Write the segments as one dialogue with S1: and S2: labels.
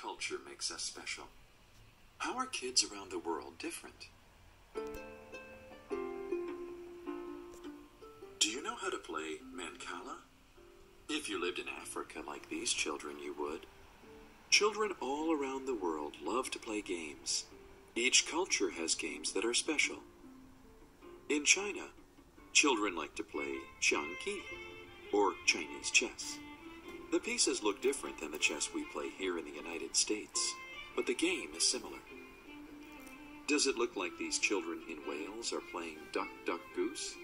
S1: culture makes us special? How are kids around the world different? Do you know how to play Mancala? If you lived in Africa like these children, you would. Children all around the world love to play games. Each culture has games that are special. In China, children like to play Qiangqi, or Chinese chess. The pieces look different than the chess we play here in the United States, but the game is similar. Does it look like these children in Wales are playing Duck, Duck, Goose?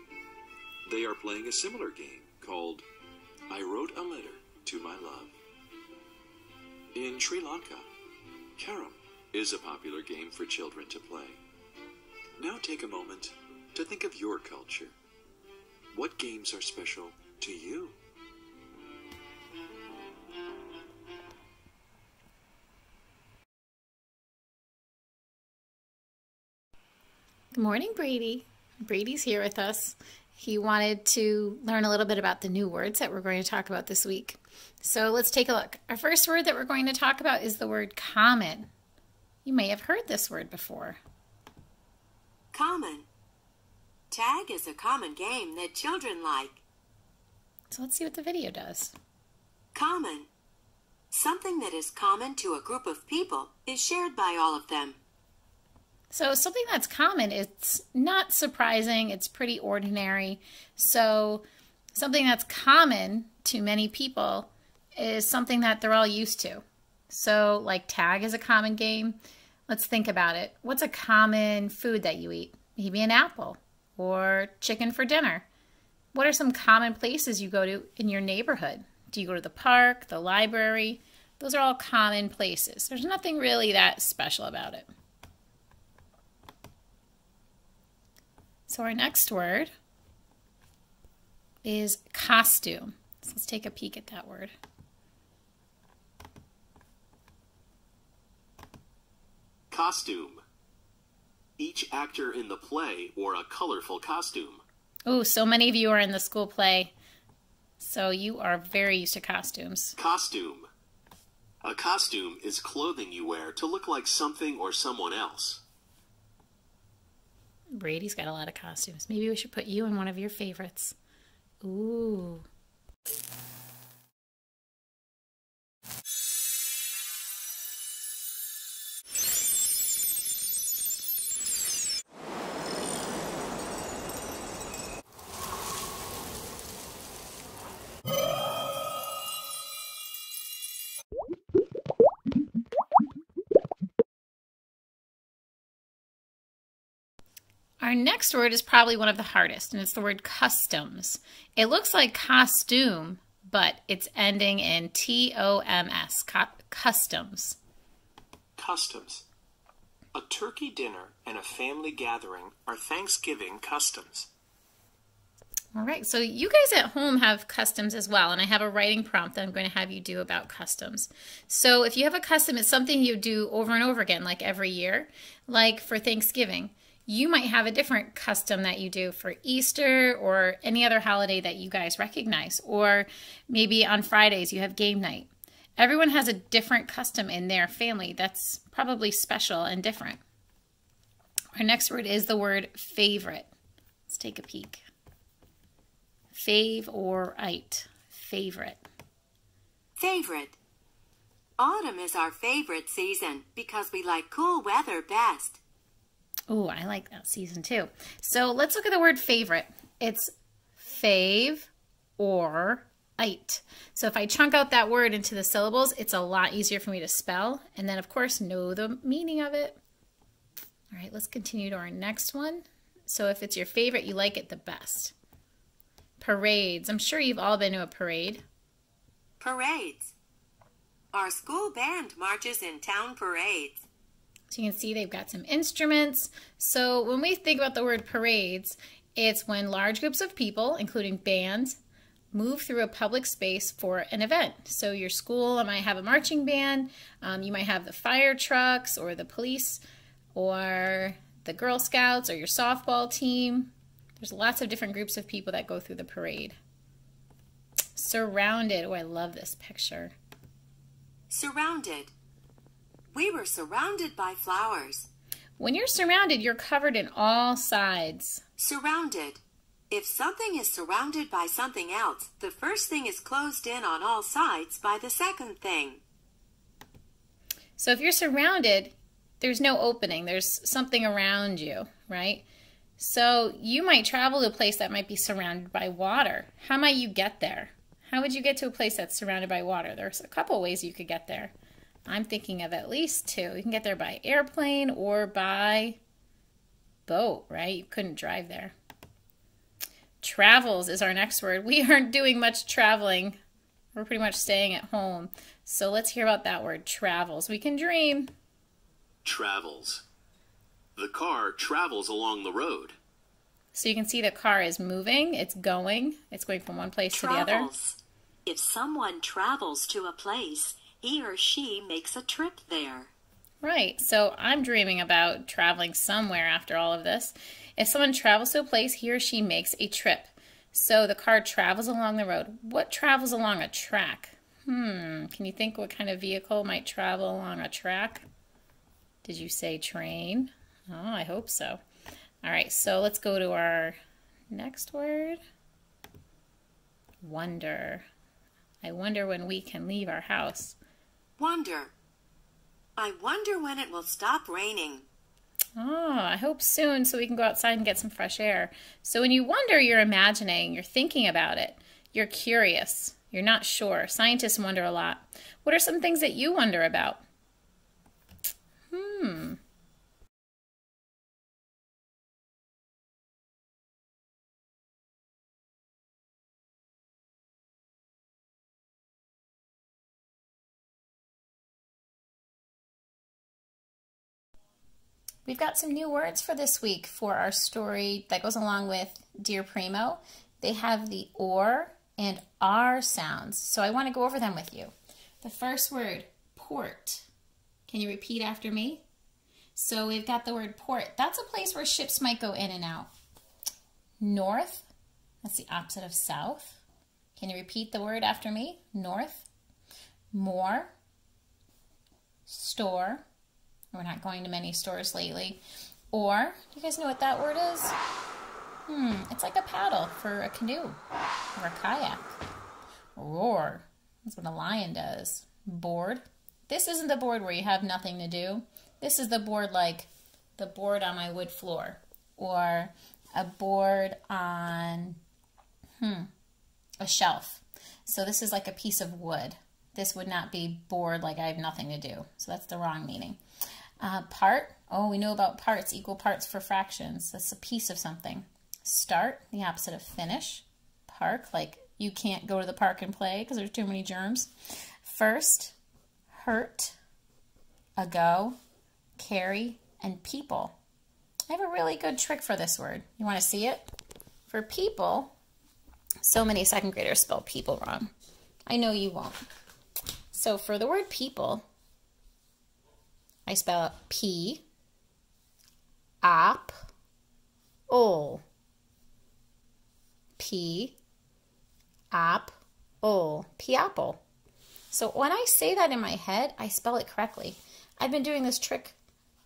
S1: They are playing a similar game called I Wrote a Letter to My Love. In Sri Lanka, Carom is a popular game for children to play. Now take a moment to think of your culture. What games are special to you?
S2: Good morning, Brady. Brady's here with us. He wanted to learn a little bit about the new words that we're going to talk about this week. So let's take a look. Our first word that we're going to talk about is the word common. You may have heard this word before.
S3: Common. Tag is a common game that children like.
S2: So let's see what the video does.
S3: Common. Something that is common to a group of people is shared by all of them.
S2: So something that's common, it's not surprising, it's pretty ordinary. So something that's common to many people is something that they're all used to. So like tag is a common game. Let's think about it. What's a common food that you eat? Maybe an apple or chicken for dinner. What are some common places you go to in your neighborhood? Do you go to the park, the library? Those are all common places. There's nothing really that special about it. So our next word is costume. So let's take a peek at that word.
S4: Costume. Each actor in the play wore a colorful costume.
S2: Oh, so many of you are in the school play, so you are very used to costumes.
S4: Costume. A costume is clothing you wear to look like something or someone else.
S2: Brady's got a lot of costumes. Maybe we should put you in one of your favorites. Ooh. Our next word is probably one of the hardest, and it's the word customs. It looks like costume, but it's ending in T-O-M-S, customs.
S5: Customs. A turkey dinner and a family gathering are Thanksgiving customs.
S2: All right, so you guys at home have customs as well, and I have a writing prompt that I'm going to have you do about customs. So if you have a custom, it's something you do over and over again, like every year, like for Thanksgiving. You might have a different custom that you do for Easter or any other holiday that you guys recognize. Or maybe on Fridays you have game night. Everyone has a different custom in their family that's probably special and different. Our next word is the word favorite. Let's take a peek. Fave or ite. Favorite.
S3: Favorite. Autumn is our favorite season because we like cool weather best.
S2: Oh, I like that season too. So let's look at the word favorite. It's fave or ite. So if I chunk out that word into the syllables, it's a lot easier for me to spell. And then, of course, know the meaning of it. All right, let's continue to our next one. So if it's your favorite, you like it the best. Parades. I'm sure you've all been to a parade.
S3: Parades. Our school band marches in town parades.
S2: So you can see they've got some instruments. So when we think about the word parades, it's when large groups of people, including bands, move through a public space for an event. So your school might have a marching band, you might have the fire trucks or the police or the Girl Scouts or your softball team. There's lots of different groups of people that go through the parade. Surrounded. Oh, I love this picture.
S3: Surrounded. We were surrounded by flowers.
S2: When you're surrounded, you're covered in all sides.
S3: Surrounded. If something is surrounded by something else, the first thing is closed in on all sides by the second thing.
S2: So if you're surrounded, there's no opening. There's something around you, right? So you might travel to a place that might be surrounded by water. How might you get there? How would you get to a place that's surrounded by water? There's a couple ways you could get there. I'm thinking of at least two. You can get there by airplane or by boat, right? You couldn't drive there. Travels is our next word. We aren't doing much traveling. We're pretty much staying at home. So let's hear about that word, travels. We can dream.
S4: Travels. The car travels along the road.
S2: So you can see the car is moving. It's going from one place to the other.
S6: Travels. If someone travels to a place, he or she makes a trip there.
S2: Right. So I'm dreaming about traveling somewhere after all of this. If someone travels to a place, he or she makes a trip. So the car travels along the road. What travels along a track? Can you think what kind of vehicle might travel along a track? Did you say train? Oh, I hope so. All right, so let's go to our next word. Wonder. I wonder when we can leave our house.
S3: Wonder. I wonder when it will stop raining.
S2: Oh, I hope soon so we can go outside and get some fresh air. So when you wonder, you're imagining, you're thinking about it. You're curious. You're not sure. Scientists wonder a lot. What are some things that you wonder about? We've got some new words for this week for our story that goes along with Dear Primo. They have the or and R sounds, so I want to go over them with you. The first word, port. Can you repeat after me? So we've got the word port. That's a place where ships might go in and out. North, that's the opposite of south. Can you repeat the word after me? North. More. Store. We're not going to many stores lately. Or, do you guys know what that word is? It's like a paddle for a canoe or a kayak. Roar. That's what a lion does. Board. This isn't the board where you have nothing to do. This is the board like the board on my wood floor. Or a board on a shelf. So this is like a piece of wood. This would not be bored like I have nothing to do. So that's the wrong meaning. Part. Oh, we know about parts. Equal parts for fractions. That's a piece of something. Start. The opposite of finish. Park. Like you can't go to the park and play because there's too many germs. First. Hurt. Ago. Carry. And people. I have a really good trick for this word. You want to see it? For people, so many second graders spell people wrong. I know you won't. So for the word people, I spell it P, op, ol. P, op, ol. Piapple. So when I say that in my head, I spell it correctly. I've been doing this trick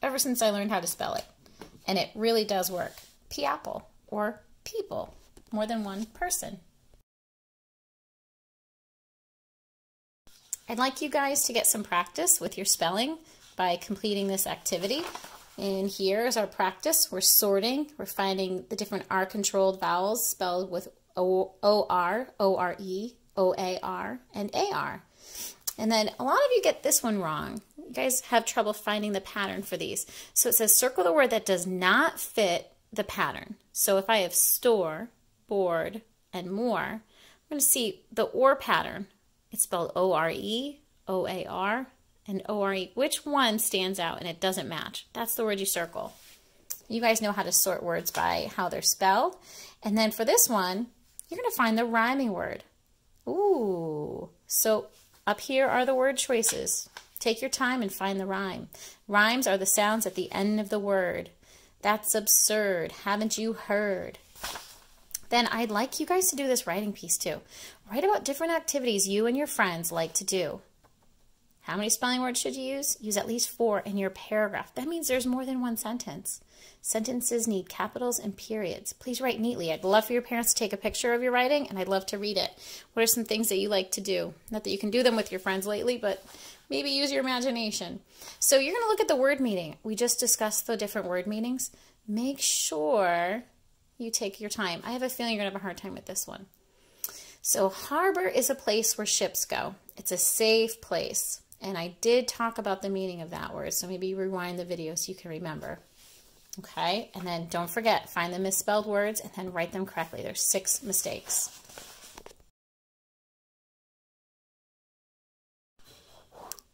S2: ever since I learned how to spell it. And it really does work. Piapple, or people, more than one person. I'd like you guys to get some practice with your spelling by completing this activity. And here is our practice. We're sorting. We're finding the different R-controlled vowels spelled with O-R, O-R-E, O-A-R, and A-R. And then a lot of you get this one wrong. You guys have trouble finding the pattern for these. So it says circle the word that does not fit the pattern. So if I have store, board, and more, I'm going to see the or pattern. It's spelled O-R-E, O-A-R, and O-R-E. Which one stands out and it doesn't match? That's the word you circle. You guys know how to sort words by how they're spelled. And then for this one, you're going to find the rhyming word. Ooh. So up here are the word choices. Take your time and find the rhyme. Rhymes are the sounds at the end of the word. That's absurd. Haven't you heard? Then I'd like you guys to do this writing piece too. Write about different activities you and your friends like to do. How many spelling words should you use? Use at least 4 in your paragraph. That means there's more than one sentence. Sentences need capitals and periods. Please write neatly. I'd love for your parents to take a picture of your writing, and I'd love to read it. What are some things that you like to do? Not that you can do them with your friends lately, but maybe use your imagination. So you're going to look at the word meaning. We just discussed the different word meanings. Make sure you take your time. I have a feeling you're going to have a hard time with this one. So harbor is a place where ships go. It's a safe place. And I did talk about the meaning of that word, so maybe rewind the video so you can remember. Okay, and then don't forget, find the misspelled words and then write them correctly. There's 6 mistakes.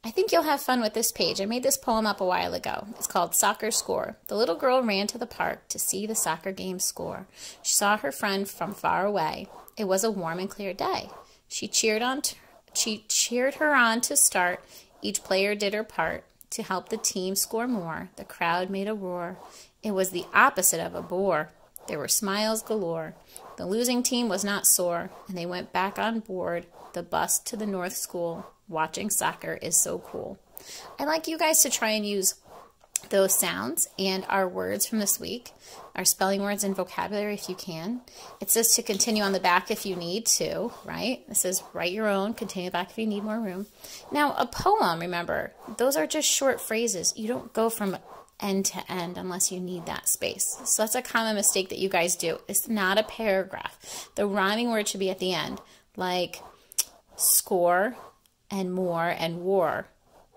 S2: I think you'll have fun with this page. I made this poem up a while ago. It's called Soccer Score. The little girl ran to the park to see the soccer game score. She saw her friend from far away. It was a warm and clear day. She cheered her on to start. Each player did her part to help the team score more. The crowd made a roar. It was the opposite of a bore. There were smiles galore. The losing team was not sore, and they went back on board the bus to the North School. Watching soccer is so cool. I'd like you guys to try and use those sounds and our words from this week, our spelling words and vocabulary if you can. It says to continue on the back if you need to, right? It says write your own, continue back if you need more room. Now, a poem, remember, those are just short phrases. You don't go from end to end unless you need that space. So that's a common mistake that you guys do. It's not a paragraph. The rhyming word should be at the end, like score and more and war.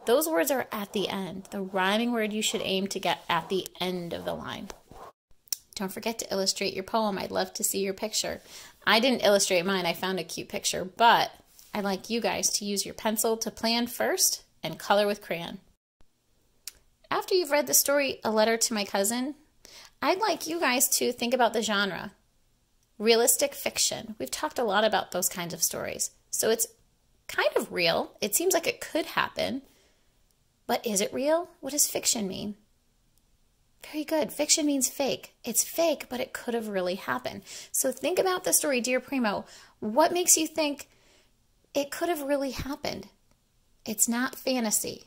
S2: Those words are at the end. The rhyming word you should aim to get at the end of the line. Don't forget to illustrate your poem. I'd love to see your picture. I didn't illustrate mine. I found a cute picture, but I'd like you guys to use your pencil to plan first and color with crayon. After you've read the story, A Letter to My Cousin, I'd like you guys to think about the genre. Realistic fiction. We've talked a lot about those kinds of stories. So it's kind of real. It seems like it could happen. But is it real? What does fiction mean? Very good. Fiction means fake. It's fake, but it could have really happened. So think about the story, Dear Primo. What makes you think it could have really happened? It's not fantasy.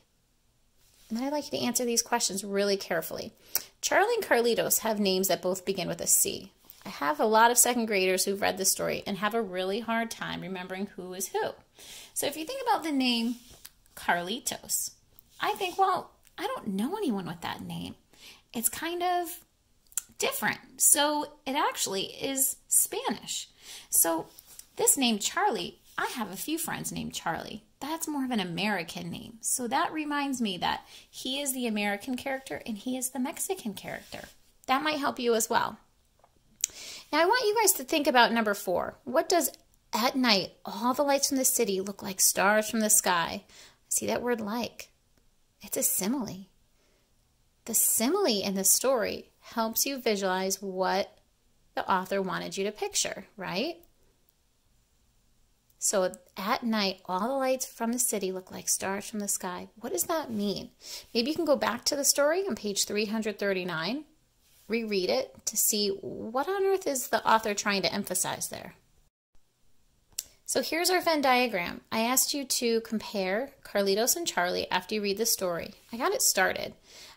S2: And then I'd like you to answer these questions really carefully. Charlie and Carlitos have names that both begin with a C. I have a lot of second graders who've read this story and have a really hard time remembering who is who. So if you think about the name Carlitos, I think, well, I don't know anyone with that name. It's kind of different. So it actually is Spanish. So this name Charlie, I have a few friends named Charlie. That's more of an American name. So that reminds me that he is the American character and he is the Mexican character. That might help you as well. Now I want you guys to think about number 4. What does at night all the lights from the city look like stars from the sky? See that word like? It's a simile. The simile in the story helps you visualize what the author wanted you to picture, right? So at night, all the lights from the city look like stars from the sky. What does that mean? Maybe you can go back to the story on page 339, reread it to see what on earth is the author trying to emphasize there. So here's our Venn diagram. I asked you to compare Carlitos and Charlie after you read the story. I got it started.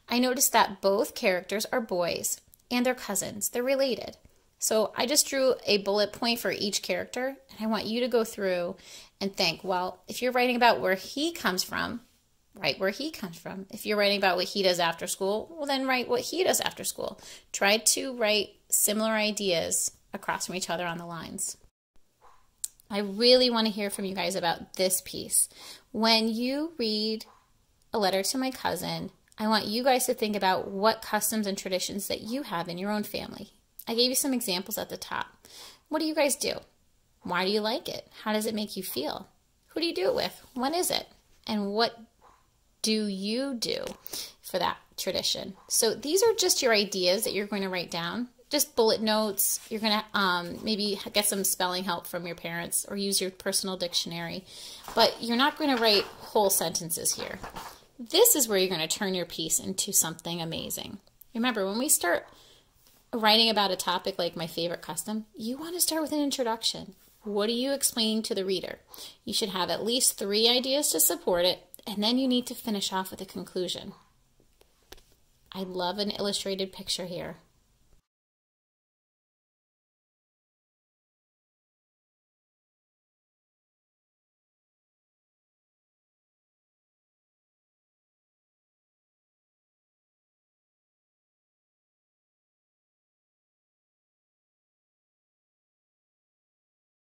S2: I noticed that both characters are boys and they're cousins. They're related. So I just drew a bullet point for each character, and I want you to go through and think, well, if you're writing about where he comes from, write where he comes from. If you're writing about what he does after school, well, then write what he does after school. Try to write similar ideas across from each other on the lines. I really want to hear from you guys about this piece. When you read A Letter to My Cousin, I want you guys to think about what customs and traditions that you have in your own family. I gave you some examples at the top. What do you guys do? Why do you like it? How does it make you feel? Who do you do it with? When is it? And what do you do for that tradition? So these are just your ideas that you're going to write down. Just bullet notes. You're going to maybe get some spelling help from your parents or use your personal dictionary. But you're not going to write whole sentences here. This is where you're going to turn your piece into something amazing. Remember, when we start writing about a topic like my favorite custom, you want to start with an introduction. What are you explaining to the reader? You should have at least 3 ideas to support it, And then you need to finish off with a conclusion. I love an illustrated picture here.